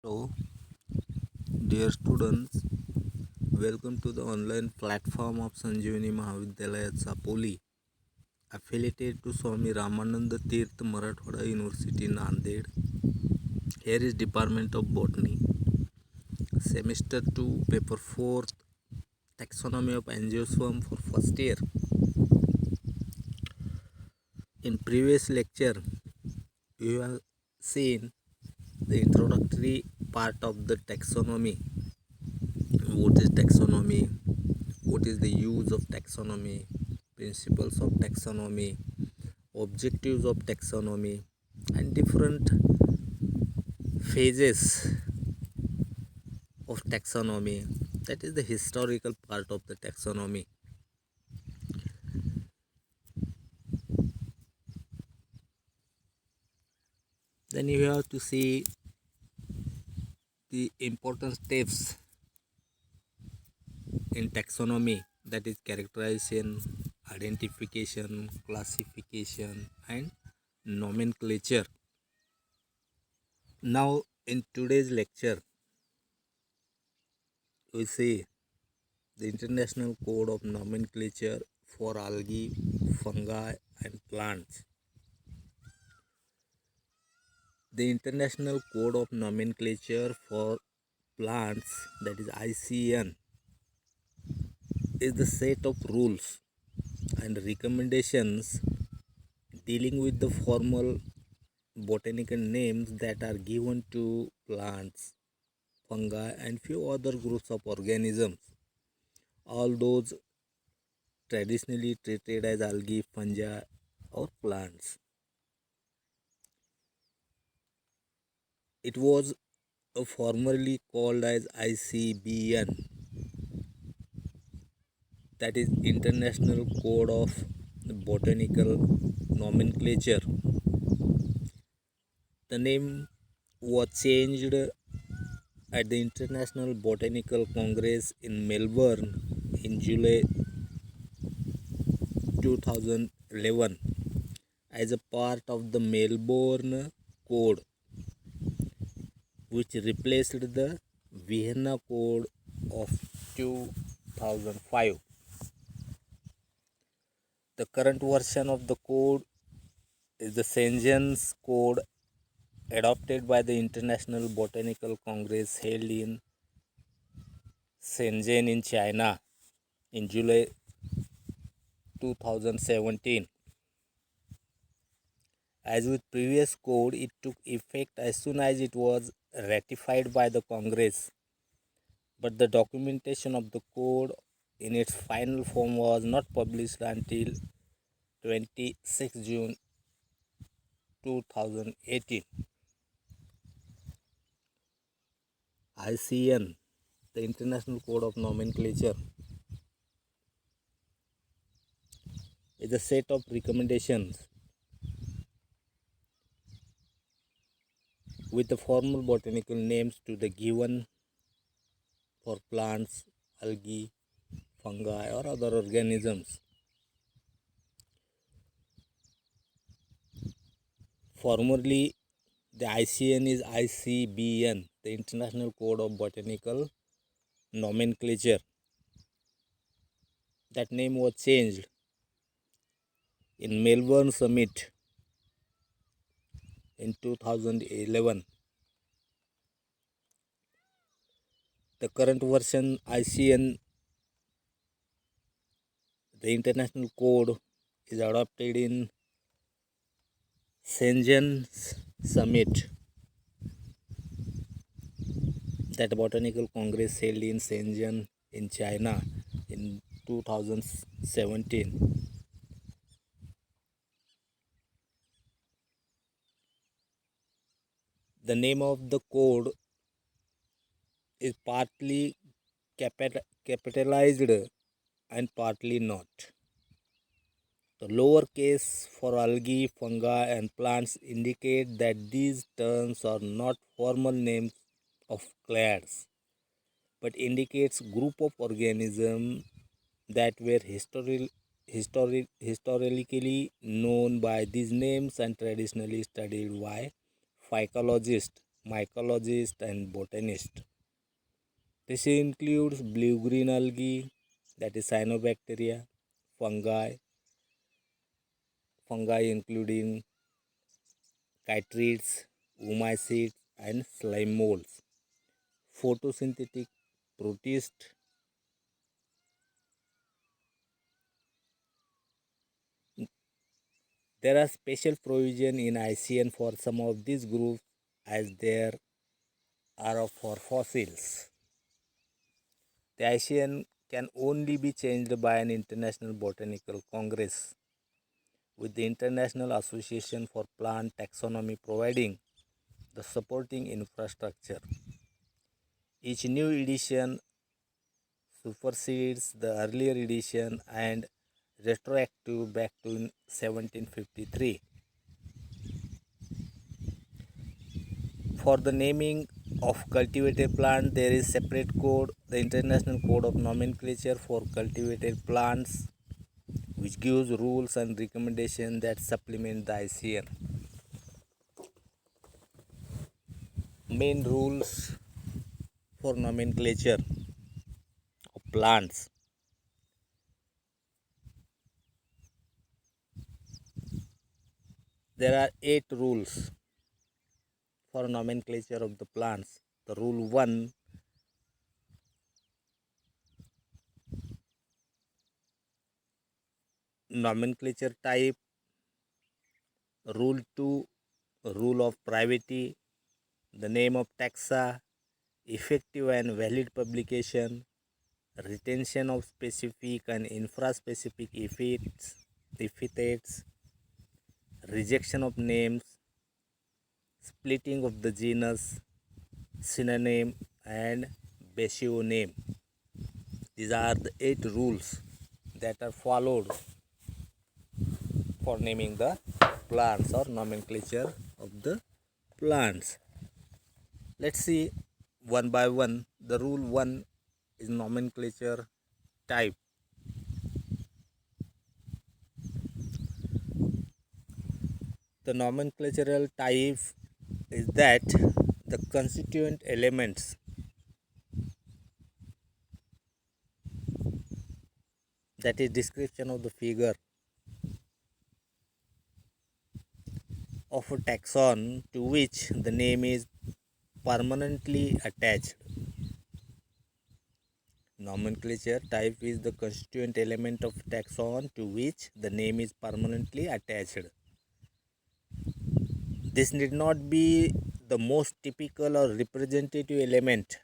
Hello, dear students. Welcome to the online platform of Sanjeevani Mahavidyalaya Sapoli, affiliated to Swami Ramananda Tirth Marathwada University, Nanded. Here is Department of Botany, Semester 2, Paper 4, Taxonomy of Angiosperm for first year. In previous lecture, you have seen the introductory part of the taxonomy. What is taxonomy? What is the use of taxonomy? Principles of taxonomy, objectives of taxonomy, and different phases of taxonomy. That is the historical part of the taxonomy. Then you have to see the important steps in taxonomy, that is characterization, identification, classification, and nomenclature. Now, in today's lecture, we see the International Code of Nomenclature for Algae, Fungi, and Plants. The International Code of Nomenclature for Plants, that is ICN, is the set of rules and recommendations dealing with the formal botanical names that are given to plants, fungi, and few other groups of organisms. All those traditionally treated as algae, fungi, or plants. It was formerly called as ICBN, that is International Code of Botanical Nomenclature. The name was changed at the International Botanical Congress in Melbourne in July 2011 as a part of the Melbourne Code, which replaced the Vienna Code of 2005. The current version of the code is the Shenzhen's Code, adopted by the International Botanical Congress held in Shenzhen in China in July 2017. As with previous code, it took effect as soon as it was ratified by the Congress, but the documentation of the code in its final form was not published until 26 June 2018. ICN, the International Code of Nomenclature, is a set of recommendations with the formal botanical names to the given for plants, algae, fungi, or other organisms. Formerly, the ICN is ICBN, the International Code of Botanical Nomenclature. That name was changed in Melbourne Summit in 2011. The current version ICN, the International Code, is adopted in Shenzhen Summit, that botanical congress held in Shenzhen in China in 2017. The name of the code is partly capitalized and partly not. The lower case for algae, fungi, and plants indicate that these terms are not formal names of clades, but indicates group of organisms that were historically known by these names and traditionally studied by phycologists. mycologist, and botanist. This includes blue-green algae, that is cyanobacteria, fungi including chytrids, oomycetes, and slime molds, photosynthetic protists. There are special provision in ICN for some of these groups as there are for fossils. The ICN can only be changed by an international botanical congress, with the International Association for Plant Taxonomy providing the supporting infrastructure. Each new edition supersedes the earlier edition and retroactive back to 1753. For the naming of cultivated plant, there is separate code, the International Code of Nomenclature for Cultivated Plants, which gives rules and recommendations that supplement the ICN. Main rules for nomenclature of plants. There are 8 rules for nomenclature of the plants. The rule 1, nomenclature type. Rule 2, rule of privity, the name of taxa, effective and valid publication, retention of specific and infraspecific epithets, rejection of names, splitting of the genus, synonym, and basio name. These are the 8 rules that are followed for naming the plants or nomenclature of the plants. Let's see one by one. The rule 1 is nomenclature type. The nomenclatural type is that the constituent elements that is description of the figure of a taxon to which the name is permanently attached. Nomenclature type is the constituent element of taxon to which the name is permanently attached. This need not be the most typical or representative element,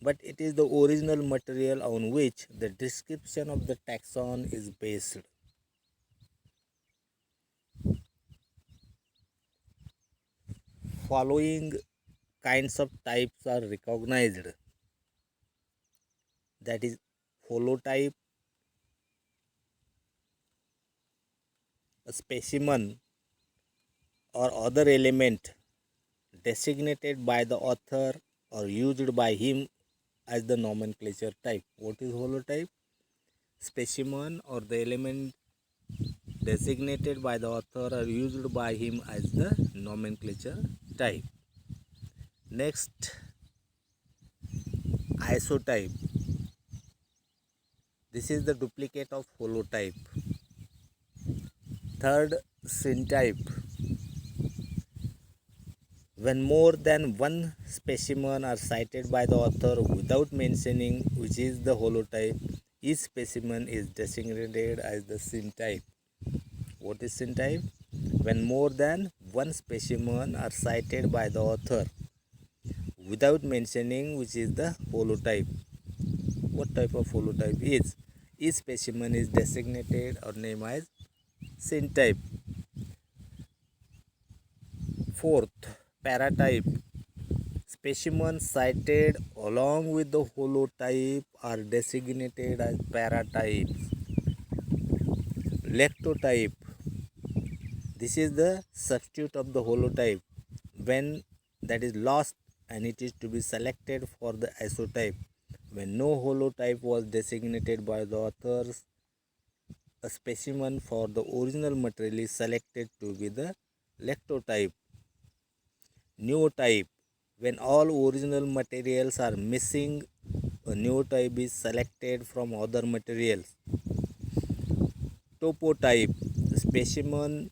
but it is the original material on which the description of the taxon is based. Following kinds of types are recognized, that is holotype, a specimen or other element designated by the author or used by him as the nomenclature type. What is holotype? Specimen or the element designated by the author or used by him as the nomenclature type. Next, isotype. This is the duplicate of holotype. Third, syntype. When more than one specimen are cited by the author without mentioning which is the holotype, each specimen is designated as the syntype. What is syntype? When more than one specimen are cited by the author without mentioning which is the holotype. What type of holotype is? Each specimen is designated or named as syntype. Fourth, paratype. Specimens cited along with the holotype are designated as paratypes. Lectotype. This is the substitute of the holotype when that is lost and it is to be selected for the isotype. When no holotype was designated by the authors, a specimen for the original material is selected to be the lectotype. Neotype. When all original materials are missing, a new type is selected from other materials. Topotype, the specimen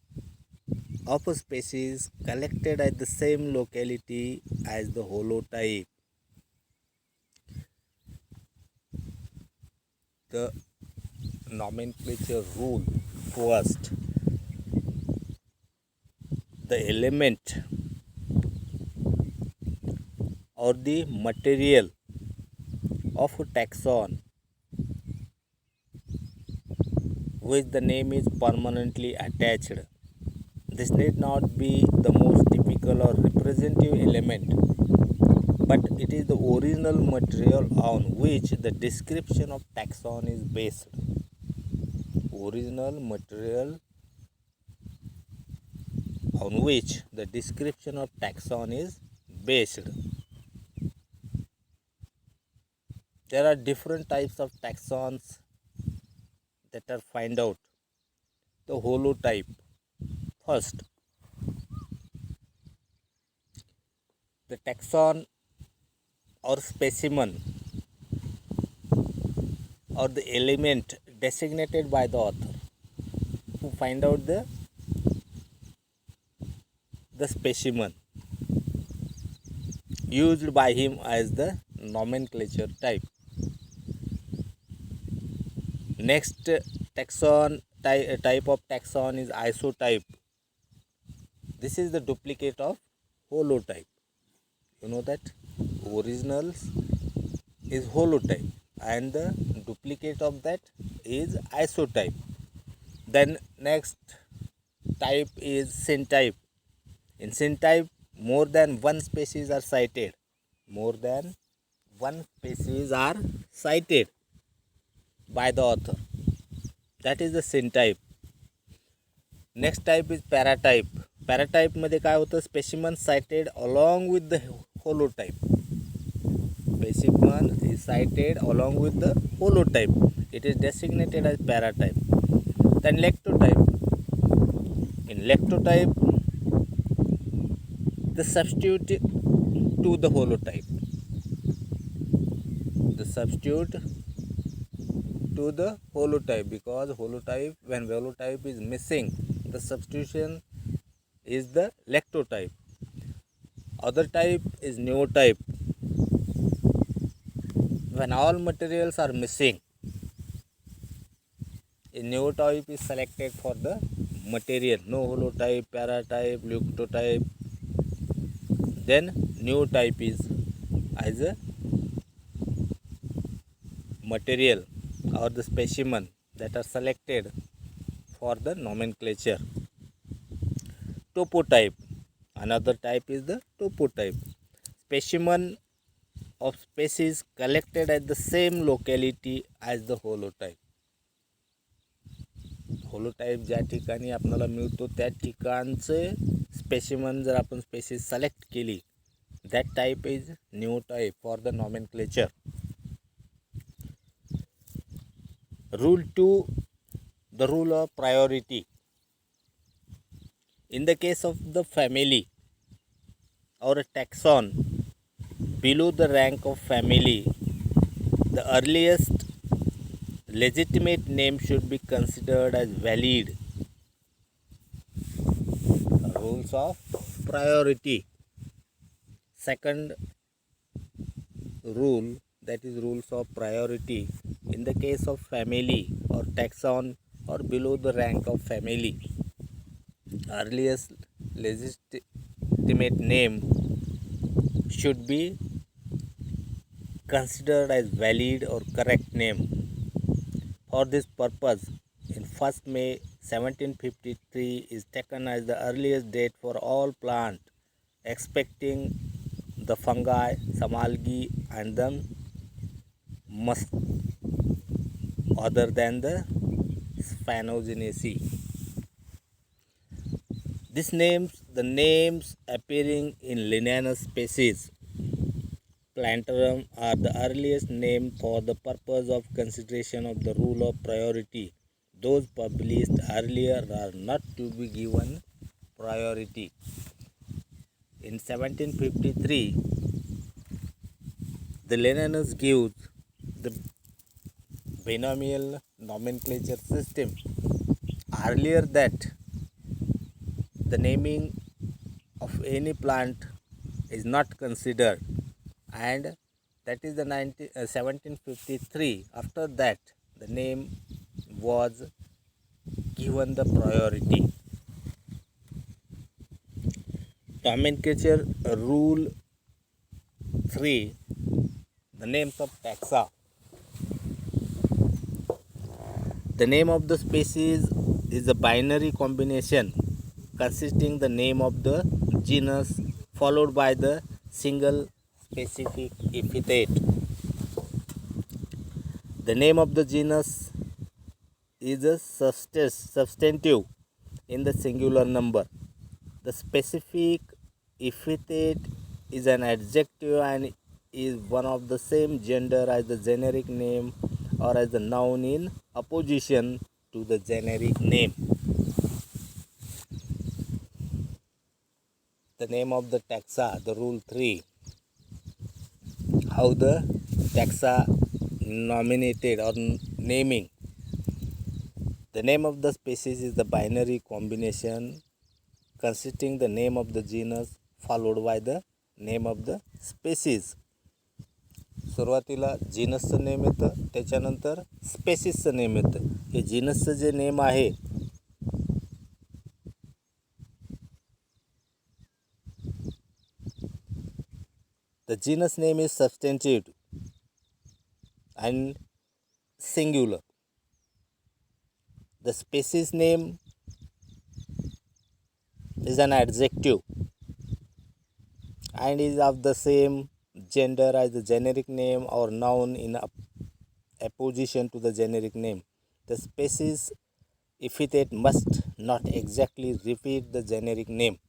of a species collected at the same locality as the holotype. The nomenclature rule: first, the element or the material of a taxon which the name is permanently attached. This need not be the most typical or representative element, but it is the original material on which the description of taxon is based. Original material on which the description of taxon is based. There are different types of taxons that are found out. The holotype. First, the taxon or specimen or the element designated by the author who find out the specimen used by him as the nomenclature type. Next type of taxon is isotype. This is the duplicate of holotype. You know that originals is holotype and the duplicate of that is isotype. Then next type is syntype. In syntype, more than one species are cited. More than one species are cited by the author. That is the syntype. Next type is paratype. Paratype मध्ये काय होतं, specimen cited along with the holotype. Specimen is cited along with the holotype. It is designated as paratype. Then lectotype. In lectotype, the substitute to the holotype. The substitute to the holotype, because holotype, when holotype is missing, the substitution is the lectotype. Other type is neotype. When all materials are missing, a neotype is selected for the material. No holotype, paratype, leucotype. Then neotype is as a material or the specimen that are selected for the nomenclature. Topotype. Another type is the topotype. Specimen of species collected at the same locality as the holotype. होलोटाईप ज्या ठिकाणी आपल्याला मिळतो त्या ठिकाणचे specimen जर आपण spaces select केली, that type is neotype for the nomenclature. Rule 2, the rule of priority. In the case of the family or a taxon below the rank of family, the earliest legitimate name should be considered as valid. Rules of priority. Second rule, that is rules of priority. In the case of family or taxon or below the rank of family, earliest legitimate name should be considered as valid or correct name. For this purpose, in 1st May 1753 is taken as the earliest date for all plants expecting the fungi, Samalgi and the musk other than the Sphanogenaceae. These names, the names appearing in Linnaeus species Plantarum, are the earliest name for the purpose of consideration of the rule of priority. Those published earlier are not to be given priority. In 1753, The Linnaeus gives the binomial nomenclature system. Earlier that the naming of any plant is not considered, and that is the 1753. After that the name was given the priority. Nomenclature rule 3, the names of taxa. The name of the species is a binary combination consisting the name of the genus followed by the single specific epithet. The name of the genus is a substantive in the singular number. The specific epithet is an adjective and is one of the same gender as the generic name or as the noun in opposition to the generic name. The name of the taxa, the rule 3. How the taxa nominated or naming. The name of the species is the binary combination consisting the name of the genus followed by the name of the species. सुरुवातीला जीनसचं name येतं, त्याच्यानंतर स्पेसिसचं name येतं. हे जीनसचं जे name आहे the genus name is substantive and singular. The species name is an adjective and is of the same gender as the generic name or noun in opposition to the generic name. The species epithet must not exactly repeat the generic name.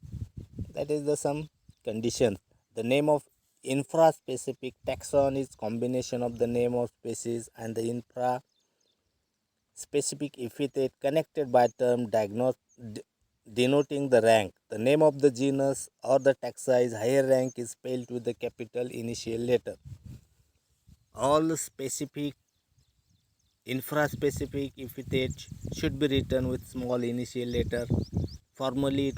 That is the some conditions. The name of infra-specific taxon is combination of the name of species and the infra-specific epithet connected by term denoting the rank. The name of the genus or the taxa is higher rank is spelled with the capital initial letter. All specific infra-specific epithets should be written with small initial letter. Formerly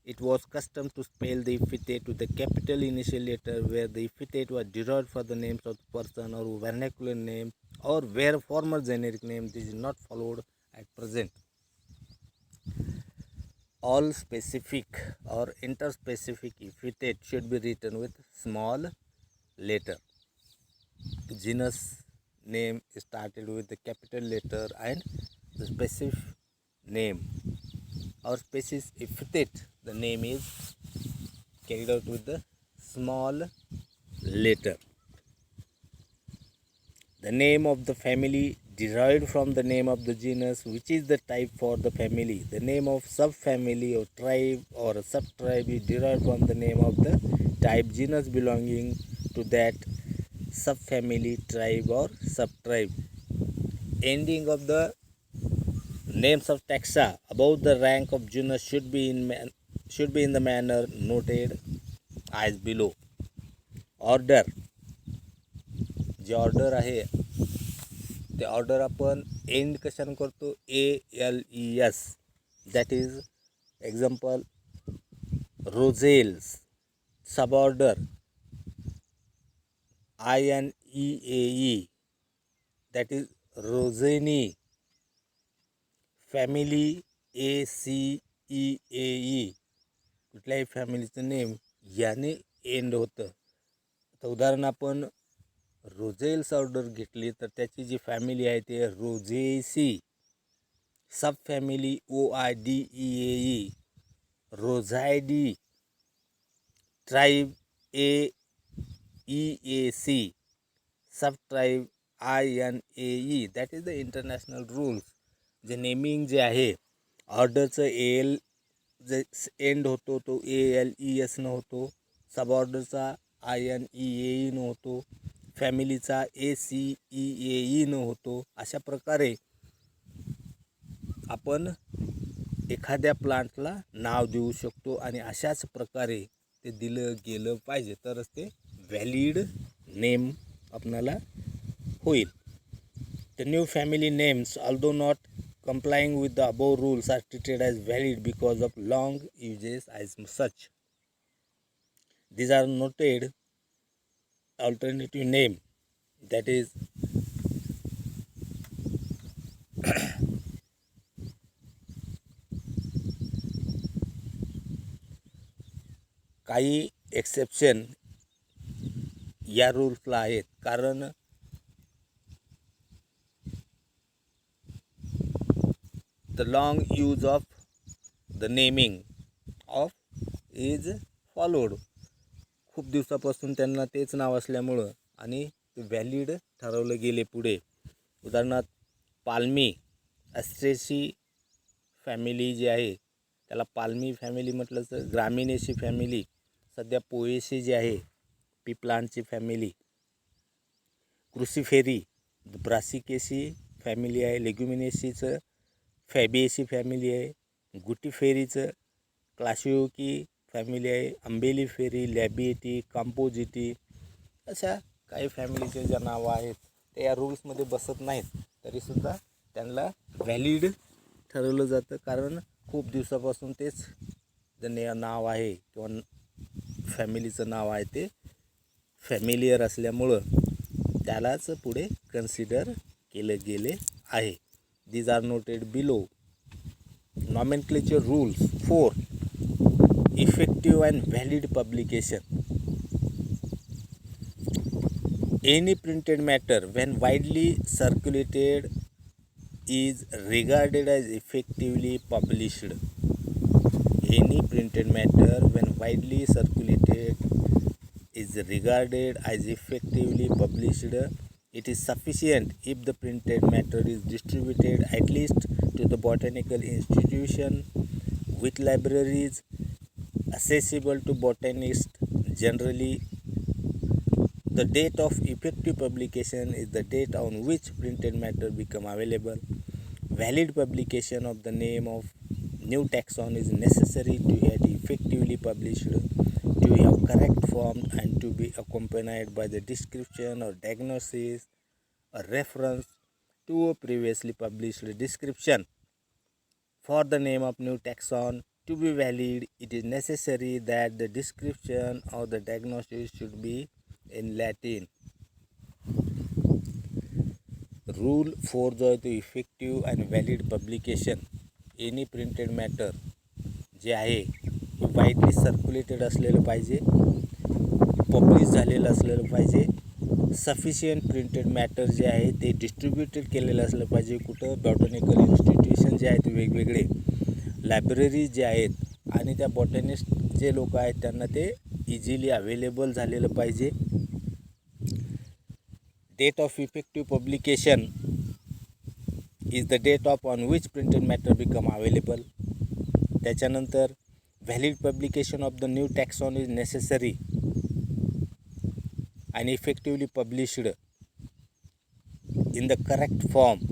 it was custom to spell the epithet with the capital initial letter where the epithet was derived for the names of the person or vernacular name or where former generic name is not followed at present. All specific or interspecific epithet should be written with small letter. Genus name is started with the capital letter and the specific name or species epithet, the name is carried out with the small letter. The name of the family derived from the name of the genus, which is the type for the family. The name of subfamily or tribe or a subtribe is derived from the name of the type genus belonging to that subfamily, tribe or subtribe. Ending of the names of taxa above the rank of genus should be in the manner noted as below. Order, जे order आहे ते order आपण end कशाने करतो, ALES. That is example Rosales. Suborder INEAE, that is Rosineae. Family ACEAE. कुठल्याही फॅमिलीचं name याने and होतं. तर उदाहरण आपण रोझेल्स ऑर्डर घेतली तर त्याची जी फॅमिली आहे ते Rosaceae. Sub family OIDEAE, Rosoideae. Tribe AEAC, sub tribe INAE. That is the international rules. जे नेमिंग जे आहे ऑर्डरचं AL जे एंड होतो तो ALES न होतो, सब ऑर्डरचा INEAE न होतो, फॅमिलीचा ACEAE न होतो. अशा प्रकारे आपण एखाद्या प्लांटला नाव देऊ शकतो आणि अशाच प्रकारे ते दिलं गेलं पाहिजे तरच ते व्हॅलिड नेम आपणाला होईल. The new family names, although not complying with the above rules, are treated as valid because of long uses as such. These are noted alternative name, that is काही एक्सेप्शन या रूल्सला आहेत. कारण the long use of the naming of is followed. खूप दिवसापासून त्यांना तेच नाव असल्यामुळं आणि ते व्हॅलिड ठरवलं गेले पुढे. उदाहरणार्थ पाल्मी ॲस्ट्रेसी फॅमिली जी आहे त्याला पाल्मी फॅमिली म्हटलं तर ग्रामिनेसी फॅमिली, सध्या पोएसी जी आहे पी प्लांटची फॅमिली, क्रुसिफेरी ब्रासिकेसी फॅमिली आहे, लेग्युमिनेसीचं फॅबिएसी फॅमिली आहे, गुटीफेरीचं क्लासिओकी फॅमिली आहे, अंबेली फेरी, लॅबिएटी, काम्पोजिटी, अशा काही फॅमिलीचे ज्या नावं आहेत ते या रूल्समध्ये बसत नाहीत, तरीसुद्धा त्यांना व्हॅलिड ठरवलं जातं. कारण खूप दिवसापासून तेच जे नाव आहे किंवा फॅमिलीचं नाव आहे ते फॅमिलियर असल्यामुळं त्यालाच पुढे कन्सिडर केलं गेले आहे. These are noted below. Nomenclature rules. 4. Effective and valid publication. Any printed matter when widely circulated is regarded as effectively published. Any printed matter when widely circulated is regarded as effectively published. It is sufficient if the printed matter is distributed at least to the botanical institution with libraries accessible to botanists generally. The date of effective publication is the date on which printed matter become available. Valid publication of the name of new taxon is necessary to get effectively published, to have correct form, and to be accompanied by the description or diagnosis or reference to a previously published description. For the name of new taxon to be valid, it is necessary that the description or the diagnosis should be in Latin. Rule 4 जो आहे तो effective and valid publication. Any printed matter जे आहे हे widely circulated असलेलं पाहिजे, publish झालेलं असलेलं पाहिजे, सफिशियंट प्रिंटेड मॅटर जे आहे ते डिस्ट्रीब्युटेड केलेलं असलं पाहिजे. कुठं बॉटॅनिकल इन्स्टिट्यूशन जे आहेत वेगवेगळे, लायब्ररी जे आहेत आणि त्या बॉटॅनिस्ट जे लोक आहेत त्यांना ते इझिली अवेलेबल झालेलं पाहिजे. Date of effective publication is the date of on which printed matter become available. त्याच्यानंतर valid publication of the new taxon is necessary and effectively published in the correct form.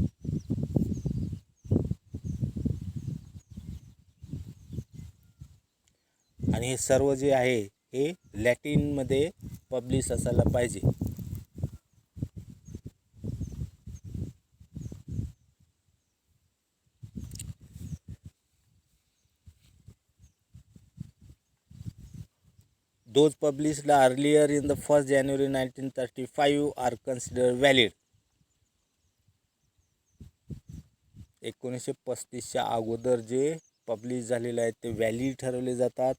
आणि हे सर्व जे आहे हे लॅटिनमध्ये publish असायला पाहिजे. Those published earlier in the 1st January 1935 are considered valid. 1935च्या अगोदर जे publish झालेले आहेत ते valid ठरवले जातात.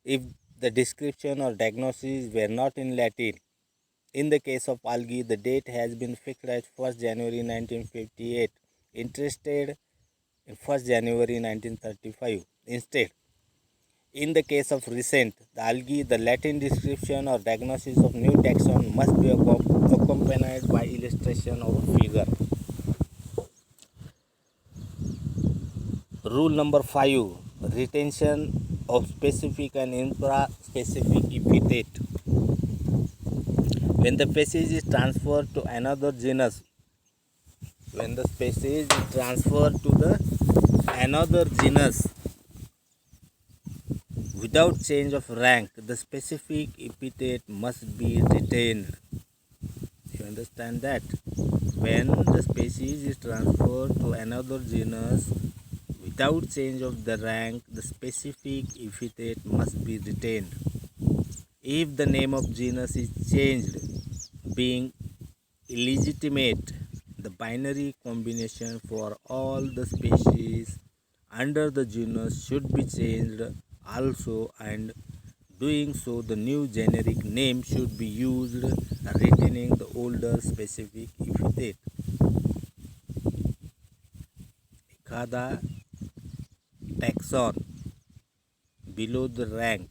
If the description or diagnosis were not in Latin. In the case of algae, the date has been fixed as 1st January 1958. Interested in 1st January 1935 instead. In the case of recent, the algae, the Latin description or diagnosis of new taxon must be accompanied by illustration of figure. Rule number 5. Retention of specific and infra-specific epithet. When the species is transferred to another genus, Without change of rank, the specific epithet must be retained. You understand that? When the species is transferred to another genus without change of the rank, the specific epithet must be retained. If the name of genus is changed, being illegitimate, the binary combination for all the species under the genus should be changed also, and doing so the new generic name should be used, retaining the older specific epithet. एखादा taxon below the rank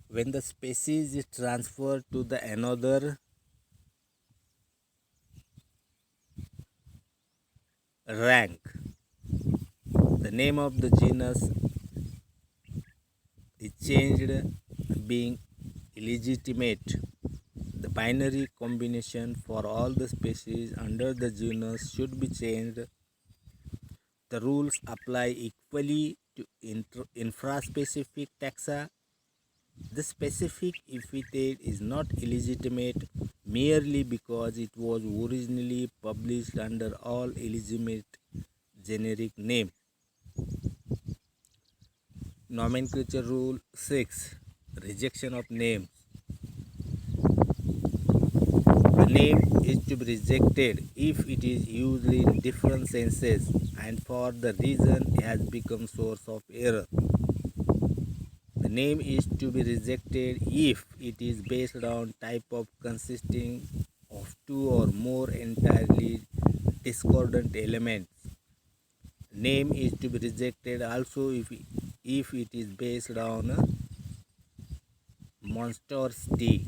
when the species is transferred to the another rank, the name of the genus is changed, being illegitimate. The binary combination for all the species under the genus should be changed. The rules apply equally to infraspecific taxa. The specific epithet is not illegitimate merely because it was originally published under all illegitimate generic name. Nomenclature rule 6. Rejection of names. The name is to be rejected if it is used in different senses and for the reason it has become source of error. The name is to be rejected if it is based on type of consisting of two or more entirely discordant elements. Name is to be rejected also if it is based on monstrosity.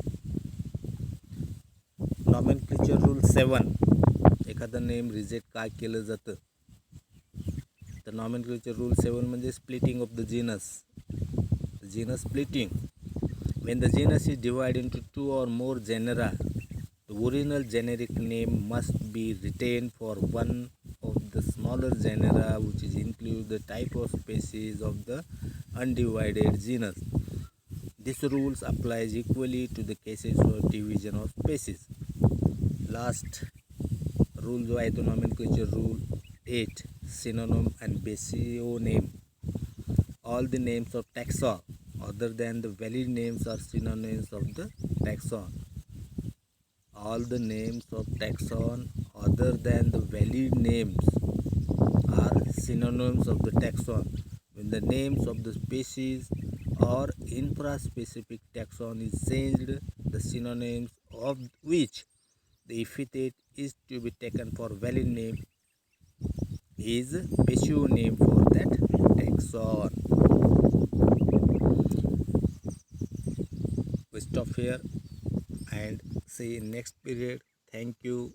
Nomenclature rule 7. एखादं name reject का केलं जातं. तर nomenclature rule 7 म्हणजे splitting of the genus. Genus splitting. When the genus is divided into two or more genera, the original generic name must be retained for one of the smaller genera which is include the type of species of the undivided genus. This rules applies equally to the cases of division of species. Last rule जो आहे तो nomenclature rule 8. Synonym and basionym. All the names of taxa other than the valid names are synonyms of the taxon. All the names of taxon other than the valid names are synonyms of the taxon. When the names of the species or infraspecific taxon is changed, the synonyms of which the epithet is to be taken for valid name is basio name for that taxon. We stop here and see in next period. Thank you.